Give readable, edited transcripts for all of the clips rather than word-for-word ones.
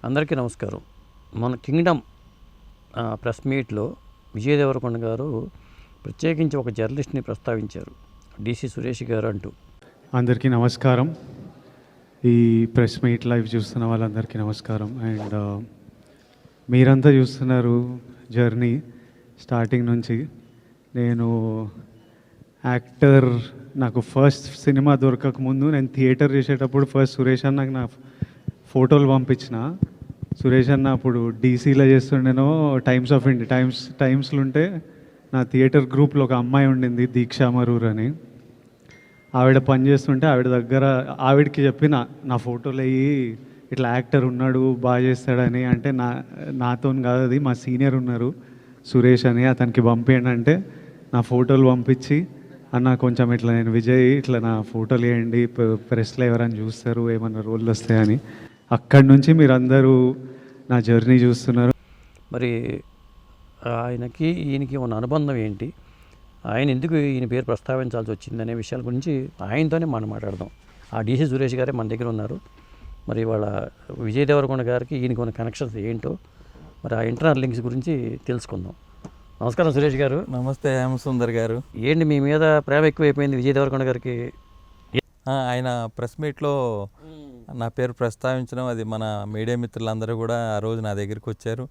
అందరికీ నమస్కారం. మన కింగ్డమ్ ప్రెస్ మీట్లో విజయ్ దేవరకొండ గారు ప్రత్యేకించి ఒక జర్నలిస్ట్ని ప్రస్తావించారు, డిసి సురేష్ గారు అంటూ. అందరికీ నమస్కారం. ఈ ప్రెస్ మీట్ లైవ్ చూస్తున్న వాళ్ళందరికీ నమస్కారం. అండ్ మీరంతా చూస్తున్నారు జర్నీ స్టార్టింగ్ నుంచి. నేను యాక్టర్, నాకు ఫస్ట్ సినిమా దొరకక ముందు నేను థియేటర్ చేసేటప్పుడు ఫస్ట్ సురేష్ అన్నకు నా ఫోటోలు పంపించిన. సురేష్ అన్న అప్పుడు డీసీలో చేస్తుండేనో టైమ్స్ ఆఫ్ ఇండియా టైమ్స్లో ఉంటే నా థియేటర్ గ్రూప్లో ఒక అమ్మాయి ఉండింది, దీక్షా మరూర్ అని. ఆవిడ పనిచేస్తుంటే ఆవిడ దగ్గర ఆవిడకి చెప్పిన నా ఫోటోలు అయ్యి ఇట్లా యాక్టర్ ఉన్నాడు బాగా చేస్తాడని. అంటే నాతో కాదు, అది మా సీనియర్ ఉన్నారు సురేష్ అని, అతనికి పంపించండి అంటే నా ఫోటోలు పంపించి, అన్న కొంచెం ఇట్లా నేను విజయ్ ఇట్లా నా ఫోటోలు వేయండి, ప్రెస్లో ఎవరైనా చూస్తారు ఏమన్నా రోళ్ళు వస్తాయని. అక్కడి నుంచి మీరు అందరూ నా జర్నీ చూస్తున్నారు. మరి ఆయనకి ఈయనకి ఉన్న అనుబంధం ఏంటి, ఆయన ఎందుకు ఈయన పేరు ప్రస్తావించాల్సి వచ్చింది అనే విషయాల గురించి ఆయనతోనే మనం మాట్లాడదాం. ఆ డిసి సురేష్ గారే మన దగ్గర ఉన్నారు. మరి వాళ్ళ విజయ్ దేవరకొండ గారికి ఈయనకి ఉన్న కనెక్షన్స్ ఏంటో, మరి ఆ ఇంటర్నల్ లింక్స్ గురించి తెలుసుకుందాం. నమస్కారం సురేష్ గారు. నమస్తే హేమసుందర్ గారు. ఏంటి మీ మీద ప్రేమ ఎక్కువైపోయింది విజయ్ దేవరకొండ గారికి? ఆయన ప్రెస్ మీట్లో నా పేరు ప్రస్తావించడం, అది మన మీడియా మిత్రులందరూ కూడా ఆ రోజు నా దగ్గరికి వచ్చారు,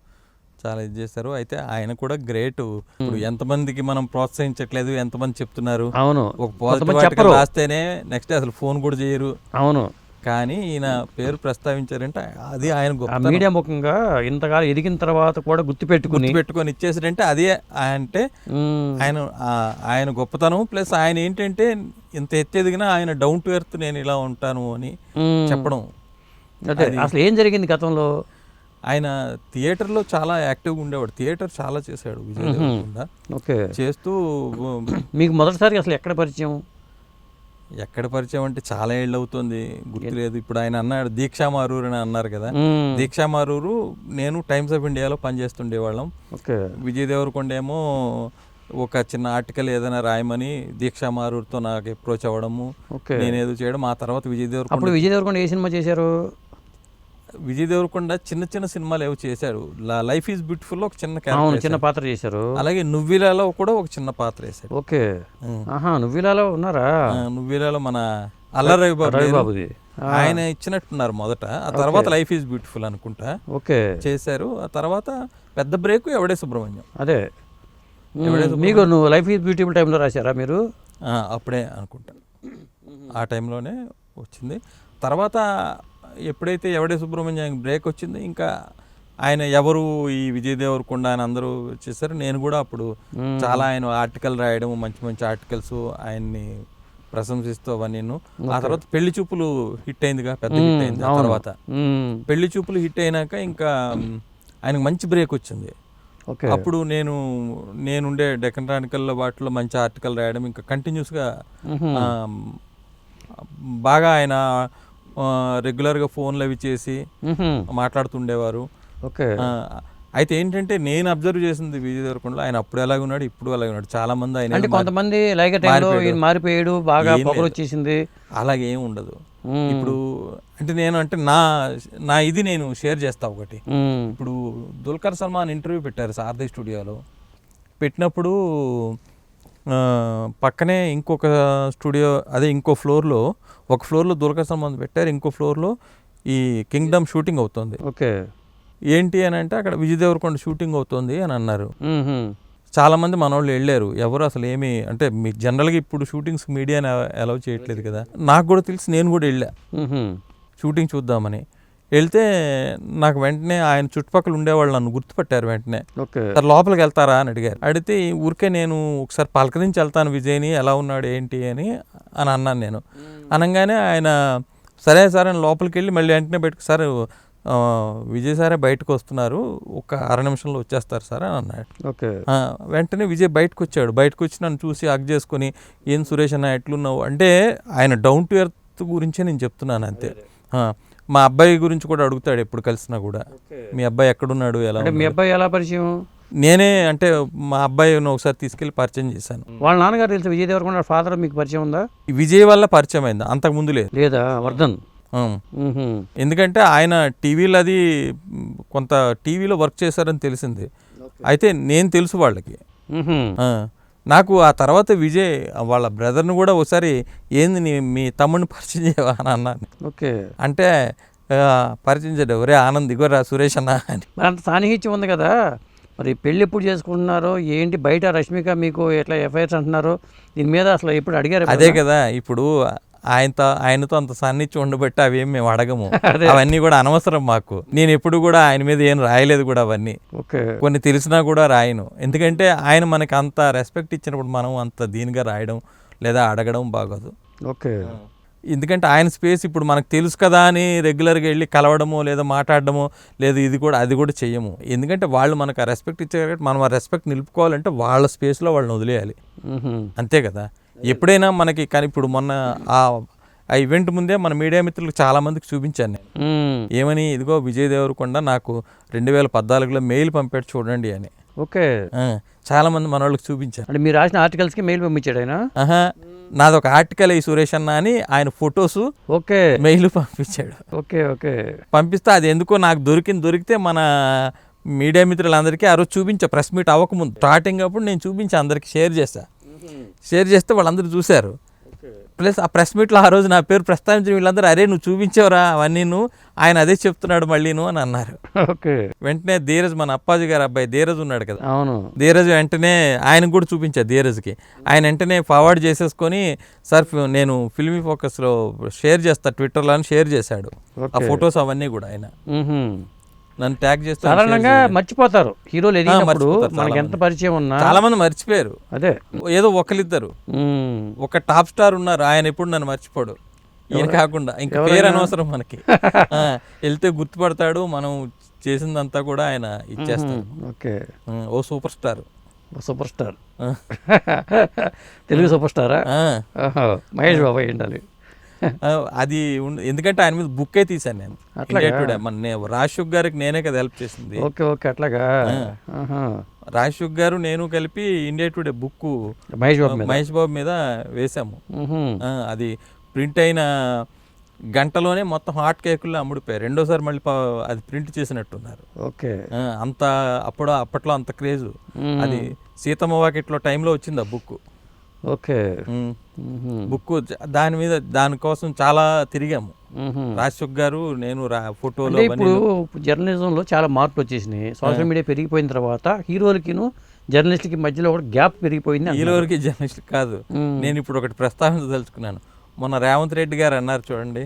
చాలా ఇది చేశారు. అయితే ఆయన కూడా గ్రేట్. ఇప్పుడు ఎంతమందికి మనం ప్రోత్సహించట్లేదు, ఎంతమంది చెప్తున్నారు. అవును, ఒక పాజిటివ్ రాస్తేనే నెక్స్ట్ అసలు ఫోన్ కూడా చేయరు. అవును, కానీ ఈయన పేరు ప్రస్తావించారంటే అది ఆయన గొప్ప. మీడియా ముఖంగా ఇంతకాలం ఎదిగిన తర్వాత కూడా గుర్తుపెట్టుకుని ఇచ్చేసారంటే అదే అంటే ఆయన గొప్పతనం. ప్లస్ ఆయన ఏంటంటే ఇంత ఎదిగినా ఆయన డౌన్ టు ఎర్త్, నేను ఇలా ఉంటాను అని చెప్పడం. అసలు ఏం జరిగింది గతంలో? ఆయన థియేటర్లో చాలా యాక్టివ్గా ఉండేవాడు, థియేటర్ చాలా చేశాడు విజయ్ దేవరకొండ. ఓకే, చేస్తూ మీకు మొదటిసారి అసలు ఎక్కడ పరిచయం అంటే చాలా ఏళ్ళు అవుతుంది, గుర్తులేదు. ఇప్పుడు ఆయన అన్నాడు దీక్షా మరూర్ అని అన్నారు కదా, దీక్షా మరూరు నేను టైమ్స్ ఆఫ్ ఇండియాలో పనిచేస్తుండేవాళ్ళం. విజయ్ దేవరకొండ ఏమో ఒక చిన్న ఆర్టికల్ ఏదైనా రాయమని దీక్షా మరూర్తో నాకు అప్రోచ్ అవ్వడము, నేనేదో చేయడం. ఆ తర్వాత విజయ్ దేవరకొండ ఏ సినిమా చేశారు? విజయ్ దేవరకొండ చిన్న చిన్న సినిమాలు ఏవో చేశాడు. లైఫ్ ఈజ్ బ్యూటిఫుల్ ఒక చిన్న పాత్ర చేశారు. అలాగే నువ్విలాలో కూడా ఒక చిన్న పాత్ర వేశాడు. ఓకే, నువ్విలాలో ఉన్నారా? నువ్విలాలో మన అల్లరి రవిబాబుది ఆయన ఇచ్చినట్టున్నారు మొదట. ఆ తర్వాత లైఫ్ ఈజ్ బ్యూటిఫుల్ అనుకుంటా ఓకే చేశారు. ఆ తర్వాత పెద్ద బ్రేక్ ఎవడే సుబ్రహ్మణ్యం. అదే మీకు నువ్వు లైఫ్ ఈజ్ బ్యూటిఫుల్ టైంలో రాశారా మీరు? అప్పుడే అనుకుంటా, ఆ టైంలోనే వచ్చింది. తర్వాత ఎప్పుడైతే ఎవడే సుబ్రహ్మణ్యం బ్రేక్ వచ్చింది, ఇంకా ఆయన ఎవరు ఈ విజయ్ దేవరకొండ అని అందరూ చేశారు. నేను కూడా అప్పుడు చాలా ఆయన ఆర్టికల్ రాయడం, మంచి మంచి ఆర్టికల్స్ ఆయన్ని ప్రశంసిస్తూ అవన్నీ. ఆ తర్వాత పెళ్లి చూపులు హిట్ అయిందిగా, పెద్ద హిట్ అయింది. ఆ తర్వాత పెళ్లి చూపులు హిట్ అయినాక ఇంకా ఆయనకు మంచి బ్రేక్ వచ్చింది. అప్పుడు నేనుండే డెక్కన్ క్రానికల్లో వాటిలో మంచి ఆర్టికల్ రాయడం, ఇంకా కంటిన్యూస్గా బాగా ఆయన రెగ్యులర్గా ఫోన్లు అవి చేసి మాట్లాడుతుండేవారు. అయితే ఏంటంటే నేను అబ్జర్వ్ చేసింది విజయ్ దేవరకొండలో, ఆయన అప్పుడు ఎలాగ ఉన్నాడు, ఇప్పుడు అలాగే ఉన్నాడు. చాలా మంది ఆయన కొంతమంది మారిపోయాడు, బాగా వచ్చేసింది, అలాగే ఏం ఉండదు. ఇప్పుడు అంటే నేను షేర్ చేస్తా ఒకటి. ఇప్పుడు దుల్కర్ సల్మాన్ ఇంటర్వ్యూ పెట్టారు సారథి స్టూడియోలో. పెట్టినప్పుడు పక్కనే ఇంకొక స్టూడియో, అదే ఇంకో ఫ్లోర్లో, ఒక ఫ్లోర్లో దుల్కర్ సల్మాన్ పెట్టారు, ఇంకో ఫ్లోర్లో ఈ కింగ్డమ్ షూటింగ్ అవుతుంది. ఓకే, ఏంటి అని అంటే అక్కడ విజయ్ దేవరకొండ షూటింగ్ అవుతుంది అని అన్నారు. చాలామంది మనోళ్ళు వెళ్ళారు. ఎవరు అసలు ఏమి అంటే మీకు జనరల్గా ఇప్పుడు షూటింగ్స్ మీడియాని అలౌ చేయట్లేదు కదా, నాకు కూడా తెలిసి నేను కూడా వెళ్ళా షూటింగ్ చూద్దామని. వెళ్తే నాకు వెంటనే ఆయన చుట్టుపక్కల ఉండేవాళ్ళు నన్ను గుర్తుపట్టారు. వెంటనే సార్ లోపలికి వెళ్తారా అని అడిగారు. అడిగితే ఊరికే నేను ఒకసారి పలకరించి వెళ్తాను విజయ్ని, ఎలా ఉన్నాడు ఏంటి అని అన్నాను నేను. అనగానే ఆయన సరే సార్ అని లోపలికి వెళ్ళి మళ్ళీ వెంటనే బయటకు, సార్ విజయ్ సారే బయటకు వస్తున్నారు, ఒక 6 నిమిషంలో వచ్చేస్తారు సార్ అని అన్నాడు. వెంటనే విజయ్ బయటకు వచ్చాడు. బయటకు వచ్చి నన్ను చూసి హగ్ చేసుకుని, ఏం సురేష్ అన్న ఎట్లున్నావు అంటే, ఆయన డౌన్ టు ఎర్త్ గురించే నేను చెప్తున్నాను అంతే. మా అబ్బాయి గురించి కూడా అడుగుతాడు ఎప్పుడు కలిసినా కూడా, మీ అబ్బాయి ఎక్కడున్నాడు, ఎలా? మీ అబ్బాయి ఎలా పరిచయం? నేనే అంటే మా అబ్బాయిని ఒకసారి తీసుకెళ్లి పరిచయం చేశాను. వాళ్ళ నాన్నగారు తెలుసు విజయ్ దేవరకొండ ఫాదర్ మీకు పరిచయం ఉందా? విజయ్ వల్ల పరిచయం అయిందా, అంతకు ముందు లేదా? వర్ధన్ ఎందుకంటే ఆయన టీవీలో అది కొంత టీవీలో వర్క్ చేశారని తెలిసింది. అయితే నేను తెలుసు వాళ్ళకి. నాకు ఆ తర్వాత విజయ్ వాళ్ళ బ్రదర్ని కూడా ఒకసారి ఏంది మీ తమ్ముడిని పరిచయం చేయవా అని అన్నాను. ఓకే. అంటే పరిచయం చేయడం, ఒరే ఆనంద్ ఇగోరా సురేష్ అన్న అని. అంత సాన్నిహిత్యం ఉంది కదా, మరి పెళ్ళి ఎప్పుడు చేసుకుంటున్నారో ఏంటి, బయట రష్మిక మీకు ఎట్లా ఎఫ్ఐఆర్స్ అంటున్నారు, దీని మీద అసలు ఎప్పుడు అడిగారు? అదే కదా, ఇప్పుడు ఆయనతో అంత సాన్నిధ్యం ఉండబట్టి అవేం మేము అడగము. అవన్నీ కూడా అనవసరం మాకు. నేను ఎప్పుడు కూడా ఆయన మీద ఏం రాయలేదు కూడా అవన్నీ. ఓకే. కొన్ని తెలిసినా కూడా రాయను. ఎందుకంటే ఆయన మనకి అంత రెస్పెక్ట్ ఇచ్చినప్పుడు మనం అంత దీనిగా రాయడం లేదా అడగడం బాగోదు. ఓకే. ఎందుకంటే ఆయన స్పేస్ ఇప్పుడు మనకు తెలుసు కదా అని రెగ్యులర్గా వెళ్ళి కలవడమో లేదా మాట్లాడడమో లేదా అది కూడా చెయ్యము. ఎందుకంటే వాళ్ళు మనకు ఆ రెస్పెక్ట్ ఇచ్చారు కాబట్టి మనం ఆ రెస్పెక్ట్ నిలుపుకోవాలంటే వాళ్ళ స్పేస్లో వాళ్ళని వదిలేయాలి, అంతే కదా. ఎప్పుడైనా మనకి కానీ ఇప్పుడు మొన్న ఆ ఈవెంట్ ముందే మన మీడియా మిత్రులకు చాలా మందికి చూపించాను నేను. ఏమని, ఇదిగో విజయ్ దేవరకొండ నాకు 2014లో మెయిల్ పంపాడు చూడండి అని. ఓకే. చాలా మంది మన వాళ్ళకి చూపించాను. అంటే మీరు రాసిన ఆర్టికల్స్కి మెయిల్ పంపించాడు ఆయన? నాది ఒక ఆర్టికల్ ఈ సురేష్ అన్న అని ఆయన ఫొటోస్ ఓకే మెయిల్ పంపించాడు. ఓకే. ఓకే. పంపిస్తే అది ఎందుకో నాకు దొరికితే మన మీడియా మిత్రులందరికీ ఆ రోజు చూపించా. ప్రెస్ మీట్ అవ్వకముందు స్టార్టింగ్ అప్పుడు నేను చూపించా, అందరికి షేర్ చేస్తే వాళ్ళందరూ చూశారు. ప్లస్ ఆ ప్రెస్ మీట్లో ఆ రోజు నా పేరు ప్రస్తావించిన వీళ్ళందరూ, అరే నువ్వు చూపించావురా అవన్నీ, ఆయన అదే చెప్తున్నాడు మళ్ళీను అని అన్నారు. ఓకే. వెంటనే ధీరజ్, మన అప్పాజీ గారు అబ్బాయి ధీరజ్ ఉన్నాడు కదా, అవును, ధీరజ్ వెంటనే ఆయనకు కూడా చూపించారు. ధీరజ్కి ఆయన వెంటనే ఫార్వర్డ్ చేసేసుకొని, సార్ నేను ఫిల్మీ ఫోకస్లో షేర్ చేస్తా ట్విట్టర్లో అని షేర్ చేశాడు ఆ ఫొటోస్ అవన్నీ కూడా. ఆయన నన్ను ట్యాగ్ చేస్తే సాధారణంగా మర్చిపోతారు హీరోలు ఎదిగినప్పుడు, మనకి ఎంత పరిచయం ఉన్నా చాలా మంది మర్చిపోయారు. అదే ఏదో ఒకరిద్దరు, ఒక టాప్ స్టార్ ఉన్నారు, ఆయన ఎప్పుడు నన్ను మర్చిపోడు. ఈయన కాకుండా ఇంకా పేరు అనవసరం మనకి, వెళ్తే గుర్తుపడతాడు, మనం చేసిందంతా కూడా ఆయన ఇచ్చేస్తాడు. Okay. Oh super star Telugu super స్టారా? మహేష్ బాబు ఉండాలి. అది ఎందుకంటే ఆయన మీద బుక్కే తీశాను నేను. మన రాజశుక్ గారికి నేనే కదా హెల్ప్ చేసింది. ఓకే. ఓకే. అట్లాగా రాజశుక్ గారు నేను కలిపి India today book Mahesh Babu మీద వేసాము. అది ప్రింట్ అయిన గంటలోనే మొత్తం హాట్ కేకుల్లో అమ్ముడిపోయాయి. రెండోసారి మళ్ళీ అది ప్రింట్ చేసినట్టున్నారు. ఓకే. అంత అప్పట్లో అంత క్రేజు. అది సీతమ్మ వాకిట్లో టైంలో వచ్చింది ఆ బుక్. ఓకే. బుక్ దానికోసం చాలా తిరిగాము, రాజశోక్ గారు నేను ఫోటోలో. ఇప్పుడు జర్నలిజంలో చాలా మార్పులు వచ్చేసినాయి. సోషల్ మీడియా పెరిగిపోయిన తర్వాత హీరోలకి జర్నలిస్ట్కి మధ్యలో కూడా గ్యాప్ పెరిగిపోయింది. హీరోలకి జర్నలిస్ట్ కాదు, నేను ఇప్పుడు ఒకటి ప్రస్తావించదలుచుకున్నాను. మొన్న రేవంత్ రెడ్డి గారు అన్నారు చూడండి,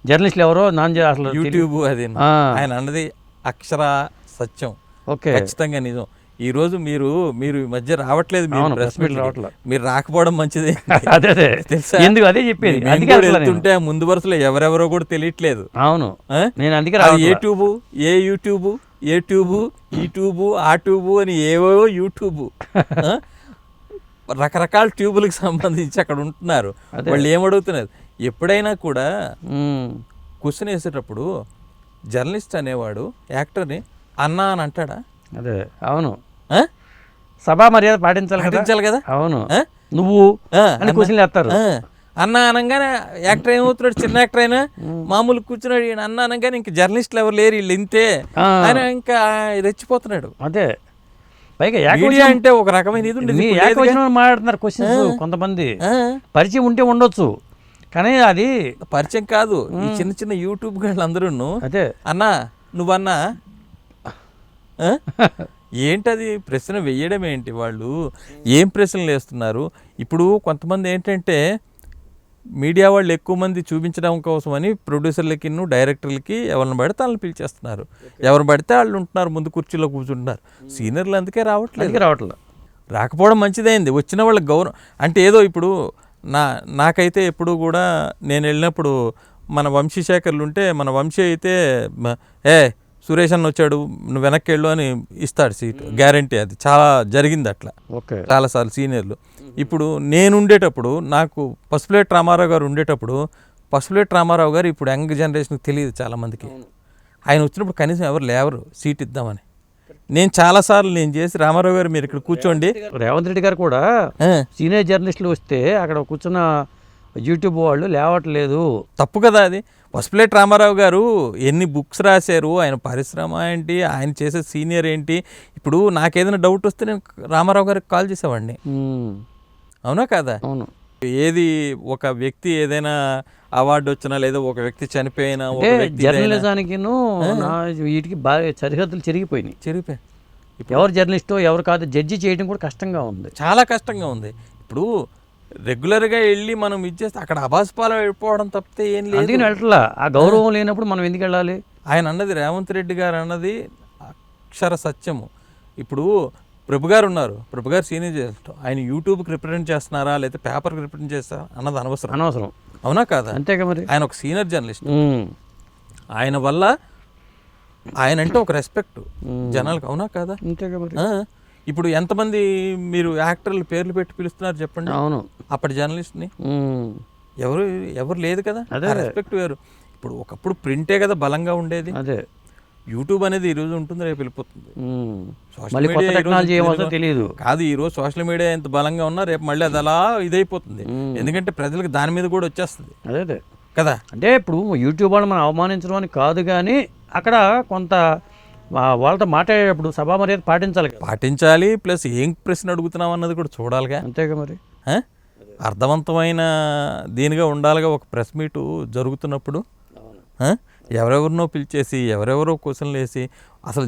జర్నలిస్టులు ఎవరో అసలు యూట్యూబ్ అది ఆయన అన్నది అక్షర సత్యం. ఓకే. ఖచ్చితంగా నిజం. ఈ రోజు మీరు ఈ మధ్య రావట్లేదు, మీరు రాకపోవడం మంచిదే. తెలుసా, ఎందుకు అదే చెప్పేది. వెళ్తుంటే ముందు వరుసలో ఎవరెవరో కూడా తెలియట్లేదు. అవును, నేను అందుకే యూట్యూబ్ ఆ ట్యూబ్ అని ఏవో యూట్యూబ్, రకరకాల ట్యూబులకు సంబంధించి అక్కడ ఉంటున్నారు. వాళ్ళు ఏమడుగుతున్నారు, ఎప్పుడైనా కూడా క్వశ్చన్ వేసేటప్పుడు జర్నలిస్ట్ అనేవాడు యాక్టర్ని అన్నా అని అంటాడా? అదే. అవును, సభా మర్యాద పాటించాలి కదా. అవును, నువ్వు క్వశ్చన్లు వేస్తారు. అన్న అనగానే యాక్టర్ ఏమవుతున్నాడు, చిన్న యాక్టర్ అయినా మామూలు కూర్చున్నాడు. అన్న అనగానే ఇంకా జర్నలిస్టులు ఎవరు లేరు, వీళ్ళు ఇంతే ఆయన ఇంకా రెచ్చిపోతున్నాడు. అదే, పైగా మీడియా అంటే ఒక రకమైన ఇది ఉండేది. మాట్లాడుతున్నారు క్వశ్చన్స్. కొంతమంది పరిచయం ఉంటే ఉండొచ్చు, కానీ అది పరిచయం కాదు. ఈ చిన్న చిన్న యూట్యూబ్ వాళ్ళందరూ అదే అన్నా నువ్వన్నా ఏంటది ప్రశ్న వెయ్యడం ఏంటి, వాళ్ళు ఏం ప్రశ్నలు వేస్తున్నారు. ఇప్పుడు కొంతమంది ఏంటంటే మీడియా వాళ్ళు ఎక్కువ మంది చూపించడం కోసమని ప్రొడ్యూసర్లకి డైరెక్టర్లకి ఎవరిని పడితే వాళ్ళని పిలిచేస్తున్నారు, ఎవరు పడితే వాళ్ళు ఉంటున్నారు, ముందు కుర్చీలో కూర్చుంటున్నారు. సీనియర్లు అందుకే రావట్లేదు. రాకపోవడం మంచిదైంది. వచ్చిన వాళ్ళకి గౌరవం అంటే ఏదో ఇప్పుడు నాకైతే ఎప్పుడు కూడా నేను వెళ్ళినప్పుడు మన వంశీశేఖర్లు ఉంటే, మన వంశీ అయితే సురేష్ అన్న వచ్చాడు నువ్వు వెనక్కి వెళ్ళు అని ఇస్తాడు సీట్, గ్యారంటీ. అది చాలా జరిగింది అట్లా చాలాసార్లు సీనియర్లు. ఇప్పుడు నేను ఉండేటప్పుడు, నాకు పసుపులేటి రామారావు గారు ఉండేటప్పుడు, పసుపులేటి రామారావు గారు ఇప్పుడు యంగ్ జనరేషన్కి తెలియదు చాలామందికి. ఆయన వచ్చినప్పుడు కనీసం ఎవరు లేవరు సీట్ ఇద్దామని. నేను చాలాసార్లు నేను చేసి, రామారావు గారు మీరు ఇక్కడ కూర్చోండి. రేవంత్ రెడ్డి గారు కూడా సీనియర్ జర్నలిస్టులు వస్తే అక్కడ కూర్చున్న యూట్యూబ్ వాళ్ళు లేవట్లేదు. తప్పు కదా అది. వసుపులేటి రామారావు గారు ఎన్ని బుక్స్ రాశారు, ఆయన పరిశ్రమ ఏంటి, ఆయన చేసే సీనియర్ ఏంటి. ఇప్పుడు నాకేదైనా డౌట్ వస్తే నేను రామారావు గారికి కాల్ చేసేవాడిని, అవునా కదా? అవును. ఏది ఒక వ్యక్తి ఏదైనా అవార్డు వచ్చినా లేదా ఒక వ్యక్తి చనిపోయినా జర్నలిజానికి వీటికి బాగా సరిహద్దులు చెరిగిపోయినాయి. ఎవరు జర్నలిస్టో ఎవరు కాదు జడ్జి చేయడం కూడా కష్టంగా ఉంది, చాలా కష్టంగా ఉంది. ఇప్పుడు రెగ్యులర్గా వెళ్ళి మనం ఇచ్చేస్తే అక్కడ అభాస్పాలం వెళ్ళిపోవడం తప్పితే ఏం లేదు. అందుకని వెళ్ళట్లా. ఆ గౌరవం లేనప్పుడు మనం ఎందుకు వెళ్ళాలి? ఆయన అన్నది, రేవంత్ రెడ్డి గారు అన్నది అక్షర సత్యము. ఇప్పుడు ప్రభు గారు ఉన్నారు, ప్రభు గారు సీనియర్ జర్నలిస్ట్, ఆయన యూట్యూబ్కి రిప్రజెంట్ చేస్తున్నారా లేదా పేపర్కి రిప్రజెంట్ చేస్తారా అన్నది అనవసరం, అవునా కాదా? అంతేగా మరి. ఆయన ఒక సీనియర్ జర్నలిస్ట్, ఆయన వల్ల ఆయన అంటే ఒక రెస్పెక్ట్ జనాలకు, అవునా కాదా? అంతేగా మరి. ఇప్పుడు ఎంతమంది మీరు యాక్టర్లు పేర్లు పెట్టి పిలుస్తున్నారు చెప్పండి? అవును. అప్పటి జర్నలిస్ట్ని ఎవరు లేదు కదా, రెస్పెక్ట్ వేరు. ఇప్పుడు ఒకప్పుడు ప్రింటే కదా బలంగా ఉండేది, అదే యూట్యూబ్ అనేది ఈరోజు ఉంటుంది, రేపు వెళ్ళిపోతుంది. మళ్ళీ కొత్త టెక్నాలజీ ఏమవుతుందో తెలియదు కాదు. ఈరోజు సోషల్ మీడియా ఎంత బలంగా ఉన్నా రేపు మళ్ళీ అది అలా ఇదైపోతుంది, ఎందుకంటే ప్రజలకు దాని మీద కూడా వచ్చేస్తుంది. అదే కదా. అంటే ఇప్పుడు యూట్యూబ్ వాళ్ళు మనం అవమానించడం అని కాదు, కానీ అక్కడ కొంత వాళ్ళతో మాట్లాడేటప్పుడు సభా మర్యాద పాటించాలి. ప్లస్ ఏం ప్రశ్న అడుగుతున్నాం అన్నది కూడా చూడాలిగా, అంతేగా మరి. అర్థవంతమైన దీనిగా ఉండాలిగా. ఒక ప్రెస్ మీటు జరుగుతున్నప్పుడు ఎవరెవరినో పిలిచేసి ఎవరెవరో క్వశ్చన్లు వేసి అసలు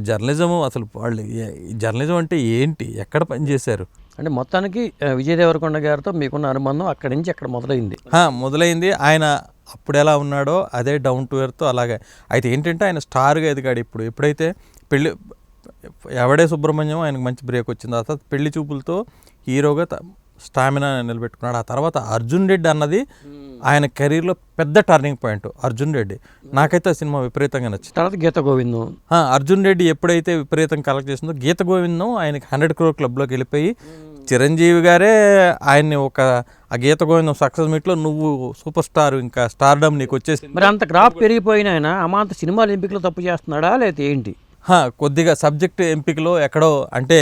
వాళ్ళు జర్నలిజం అంటే ఏంటి, ఎక్కడ పనిచేశారు అంటే మొత్తానికి విజయ్ దేవరకొండ గారితో మీకున్న అనుబంధం అక్కడి నుంచి అక్కడ మొదలైంది. ఆయన అప్పుడు ఎలా ఉన్నాడో అదే డౌన్ టు ఎర్త్ అలాగే. అయితే ఏంటంటే ఆయన స్టార్గా ఎదిగాడు. ఎప్పుడైతే ఎవడే సుబ్రహ్మణ్యం ఆయనకు మంచి బ్రేక్ వచ్చింది, ఆ తర్వాత పెళ్లి చూపులతో హీరోగా స్టామినా నిలబెట్టుకున్నాడు. ఆ తర్వాత అర్జున్ రెడ్డి అన్నది ఆయన కెరీర్లో పెద్ద టర్నింగ్ పాయింట్. అర్జున్ రెడ్డి నాకైతే ఆ సినిమా విపరీతంగా నచ్చింది. తర్వాత గీత గోవిందం. అర్జున్ రెడ్డి ఎప్పుడైతే విపరీతంగా కలెక్ట్ చేసిందో గీత గోవిందం ఆయనకి 100 crore క్లబ్లోకి వెళ్ళిపోయి చిరంజీవి గారే ఆయన్ని ఆ గీత గోవిందం సక్సెస్ మీట్లో నువ్వు సూపర్ స్టార్, ఇంకా స్టార్డమ్ నీకు వచ్చేసి. మరి అంత గ్రాఫ్ పెరిగిపోయిన ఆయన అమాంత సినిమాల ఎంపికలో తప్పు చేస్తున్నాడా లేకపోతే ఏంటి? కొద్దిగా సబ్జెక్ట్ ఎంపికలో ఎక్కడో, అంటే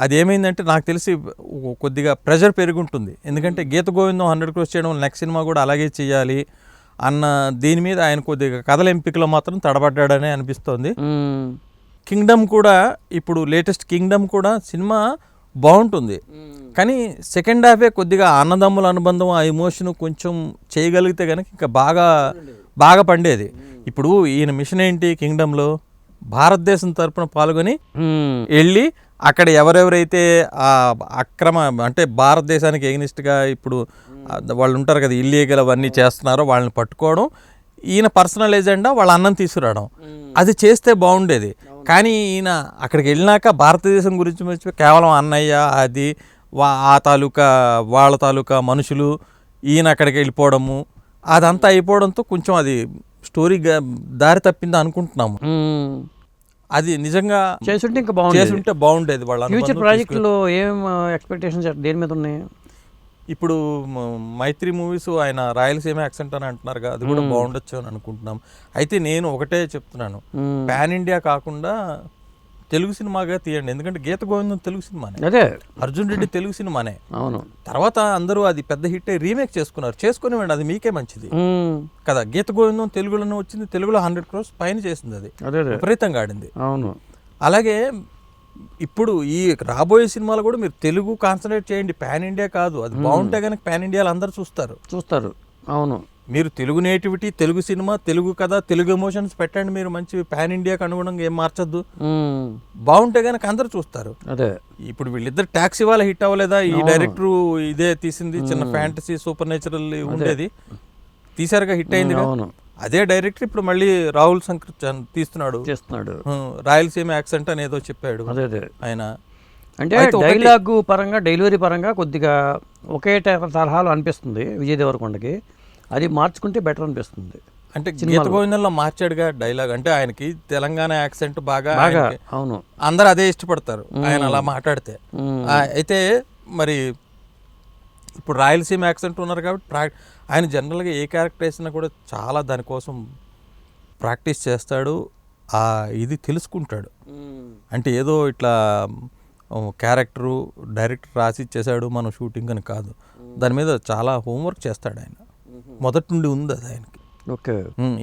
అది ఏమైందంటే నాకు తెలిసి కొద్దిగా ప్రెషర్ పెరుగుంటుంది. ఎందుకంటే గీత గోవిందం 100 crores చేయడం, నెక్స్ట్ సినిమా కూడా అలాగే చేయాలి అన్న దీని మీద ఆయన కొద్దిగా కథల ఎంపికలో మాత్రం తడబడ్డాడనే అనిపిస్తోంది. కింగ్డమ్ కూడా, ఇప్పుడు లేటెస్ట్ కింగ్డమ్ కూడా సినిమా బాగుంటుంది, కానీ సెకండ్ హాఫే కొద్దిగా అన్నదమ్ముల అనుబంధం, ఆ ఎమోషన్ కొంచెం చేయగలిగితే కనుక ఇంకా బాగా పండేది. ఇప్పుడు ఈయన మిషన్ ఏంటి కింగ్డమ్లో, భారతదేశం తరపున పాల్గొని వెళ్ళి అక్కడ ఎవరెవరైతే ఆ అక్రమ అంటే భారతదేశానికి ఎగనిస్ట్గా ఇప్పుడు వాళ్ళు ఉంటారు కదా, ఇల్లీగల్ అవన్నీ చేస్తున్నారో వాళ్ళని పట్టుకోవడం, ఈయన పర్సనల్ ఎజెండా వాళ్ళ అన్నం తీసుకురావడం, అది చేస్తే బాగుండేది. కానీ ఈయన అక్కడికి వెళ్ళినాక భారతదేశం గురించి మర్చిపోయి కేవలం అన్నయ్య, అది వాళ్ళ తాలూకా మనుషులు, ఈయన అక్కడికి వెళ్ళిపోవడము, అదంతా అయిపోవడంతో కొంచెం అది స్టోరీగా దారి తప్పింది అనుకుంటున్నాము. అది నిజంగా చేసుంటే బాగుండేది. వాళ్ళ ఫ్యూచర్ ప్రాజెక్టులో ఏం ఎక్స్పెక్టేషన్స్ దేని మీద ఉన్నాయి? ఇప్పుడు మైత్రి మూవీస్ ఆయన రాయలసీమ యాక్సెంట్ అని అంటున్నారు కదా, అది కూడా బాగుండొచ్చు అని అనుకుంటున్నాం. అయితే నేను ఒకటే చెప్తున్నాను, పాన్ ఇండియా కాకుండా తెలుగు సినిమాగా తీయండి. ఎందుకంటే గీత గోవిందం తెలుగు సినిమానే, అదే అర్జున్ రెడ్డి తెలుగు సినిమానే. అవును. తర్వాత అందరూ అది పెద్ద హిట్ అయ్యి రీమేక్ చేసుకునివ్వండి, అది మీకే మంచిది కదా. గీత గోవిందం తెలుగులోనే వచ్చింది, తెలుగులో 100 crores పైన చేసింది, అది విపరీతంగా ఆడింది. అవును. అలాగే ఇప్పుడు ఈ రాబోయే సినిమాలు కూడా మీరు తెలుగు కాన్సన్ట్రేట్ చేయండి, పాన్ ఇండియా కాదు. అది బాగుంటే కనుక పాన్ ఇండియాలో అందరూ చూస్తారు. అవును. మీరు తెలుగు నేటివిటీ, తెలుగు సినిమా, తెలుగు కథ, తెలుగు ఎమోషన్స్ పెట్టండి, మీరు మంచి పాన్ ఇండియాకి అనుగుణంగా ఏం మార్చద్దు, బాగుంటే కనుక అందరు చూస్తారు. అదే ఇప్పుడు వీళ్ళిద్దరు ట్యాక్సీ వాళ్ళ హిట్ అవ్వలేదా? ఈ డైరెక్టర్ ఇదే తీసింది, చిన్న ఫ్యాంటసీ సూపర్ నేచురల్ ఉండేది, తీసారుగా, హిట్ అయింది. అదే డైరెక్టర్ ఇప్పుడు మళ్ళీ రాహుల్ శంకర్ చేస్తున్నాడు. రాయలసీమ యాక్సెంట్ అని ఏదో చెప్పాడు ఆయన. అంటే డైలాగ్ పరంగా, డెలివరీ పరంగా కొద్దిగా ఒకే తరహాలో అనిపిస్తుంది విజయ్ దేవరకొండకి, అది మార్చుకుంటే బెటర్ అనిపిస్తుంది. అంటే గీత గోవిందంలో మార్చాడుగా డైలాగ్, అంటే ఆయనకి తెలంగాణ యాక్సెంట్ బాగా, అవును, అందరు అదే ఇష్టపడతారు ఆయన అలా మాట్లాడితే. అయితే మరి ఇప్పుడు రాయలసీమ యాక్సెంట్ ఉన్నారు కాబట్టి ఆయన జనరల్గా ఏ క్యారెక్టర్ వేసినా కూడా చాలా దానికోసం ప్రాక్టీస్ చేస్తాడు, ఇది తెలుసుకుంటాడు. అంటే ఏదో ఇట్లా క్యారెక్టరు డైరెక్టర్ రాసి ఇచ్చేసాడు మనం షూటింగ్ అని కాదు, దాని మీద చాలా హోంవర్క్ చేస్తాడు ఆయన. మొదటి నుండి ఉంది అది ఆయనకి. ఓకే.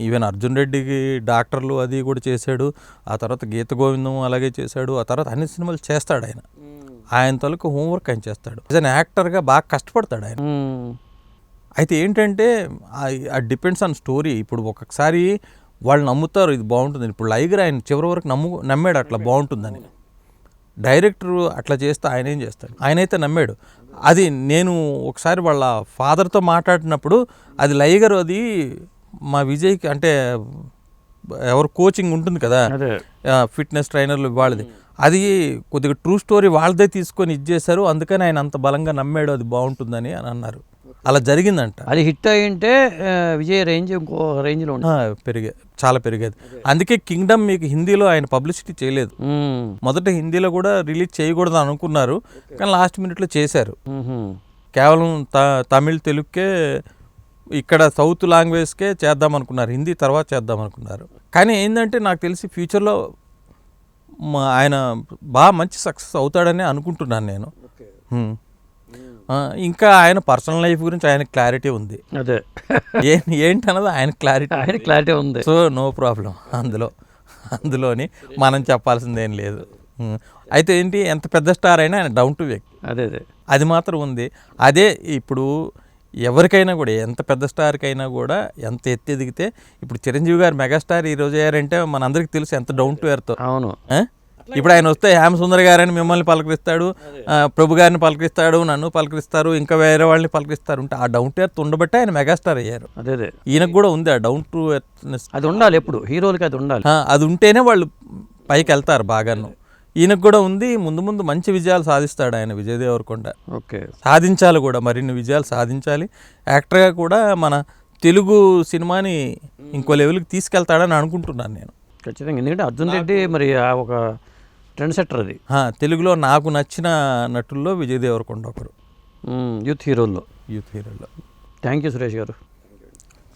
ఈవెన్ అర్జున్ రెడ్డికి డాక్టర్లు అది కూడా చేశాడు, ఆ తర్వాత గీత గోవిందం అలాగే చేశాడు, ఆ తర్వాత అన్ని సినిమాలు చేస్తాడు ఆయన. ఆయన తాలూకు హోంవర్క్ ఆయన చేస్తాడు. యాజ్ అన్ యాక్టర్గా బాగా కష్టపడతాడు ఆయన. అయితే ఏంటంటే అది డిపెండ్స్ ఆన్ స్టోరీ. ఇప్పుడు ఒక్కొక్కసారి వాళ్ళు నమ్ముతారు ఇది బాగుంటుంది. ఇప్పుడు లైగర్ ఆయన చివరి వరకు నమ్మాడు అట్లా బాగుంటుందని. డైరెక్టర్ అట్లా చేస్తే ఆయన ఏం చేస్తాడు, ఆయనైతే నమ్మాడు. అది నేను ఒకసారి వాళ్ళ ఫాదర్తో మాట్లాడినప్పుడు అది లైగర్, అది మా విజయ్కి అంటే ఎవరు కోచింగ్ ఉంటుంది కదా, ఫిట్నెస్ ట్రైనర్లు వాళ్ళది, అది కొద్దిగా ట్రూ స్టోరీ వాళ్ళదే తీసుకొని ఇచ్చేశారు, అందుకని ఆయన అంత బలంగా నమ్మాడు అది బాగుంటుందని అని అన్నారు. అలా జరిగిందంట. అది హిట్ అయ్యింటే విజయ్ రేంజ్ ఇంకో రేంజ్లో చాలా పెరిగేది. అందుకే కింగ్డమ్ మీకు హిందీలో ఆయన పబ్లిసిటీ చేయలేదు. మొదట హిందీలో కూడా రిలీజ్ చేయకూడదు అనుకున్నారు, కానీ లాస్ట్ మినిట్లో చేశారు. కేవలం తమిళ్ తెలుగుకే, ఇక్కడ సౌత్ లాంగ్వేజ్కే చేద్దాం అనుకున్నారు, హిందీ తర్వాత చేద్దాం అనుకున్నారు. కానీ ఏంటంటే నాకు తెలిసి ఫ్యూచర్లో ఆయన బాగా మంచి సక్సెస్ అవుతాడని అనుకుంటున్నాను నేను. ఇంకా ఆయన పర్సనల్ లైఫ్ గురించి ఆయన క్లారిటీ ఉంది. అదే ఏంటన్నది ఆయన క్లారిటీ ఉంది. సో నో ప్రాబ్లం అందులోని మనం చెప్పాల్సిందేం లేదు. అయితే ఏంటి, ఎంత పెద్ద స్టార్ అయినా ఆయన డౌన్ టు వ్యక్తి, అది మాత్రం ఉంది. అదే ఇప్పుడు ఎవరికైనా కూడా, ఎంత పెద్ద స్టార్కైనా కూడా ఎంత ఎత్తి ఎదిగితే, ఇప్పుడు చిరంజీవి గారు మెగాస్టార్ ఈరోజు అయ్యారంటే మనందరికీ తెలుసు ఎంత డౌన్ టు ఎర్త్. అవును. ఇప్పుడు ఆయన వస్తే హేమ సుందర్ గారని మిమ్మల్ని పలకరిస్తాడు, ప్రభు గారిని పలకరిస్తాడు, నన్ను పలకరిస్తారు, ఇంకా వేరే వాళ్ళని పలకరిస్తారు. ఉంటే ఆ డౌన్ టు ఎర్త్ ఉండబట్టే ఆయన మెగాస్టార్ అయ్యారు. అదే ఈయనకు కూడా ఉంది ఆ డౌన్ టు ఎర్త్నెస్. అది ఉండాలి, ఎప్పుడు హీరోలకి అది ఉండాలి. అది ఉంటేనే వాళ్ళు పైకి వెళ్తారు బాగాను. ఈయనకు కూడా ఉంది. ముందు ముందు మంచి విజయాలు సాధిస్తాడు ఆయన, విజయ్ దేవరకొండ. ఓకే, సాధించాలి కూడా, మరిన్ని విజయాలు సాధించాలి. యాక్టర్గా కూడా మన తెలుగు సినిమాని ఇంకో లెవెల్కి తీసుకెళ్తాడని అనుకుంటున్నాను నేను ఖచ్చితంగా. ఎందుకంటే అర్జున్ రెడ్డి మరి ఒక ట్రెండ్ సెట్టర్. అది తెలుగులో నాకు నచ్చిన నటుల్లో విజయ్ దేవరకొండ ఒకరు, యూత్ హీరోల్లో. యూత్ హీరోల్లో. థ్యాంక్ యూ సురేష్ గారు.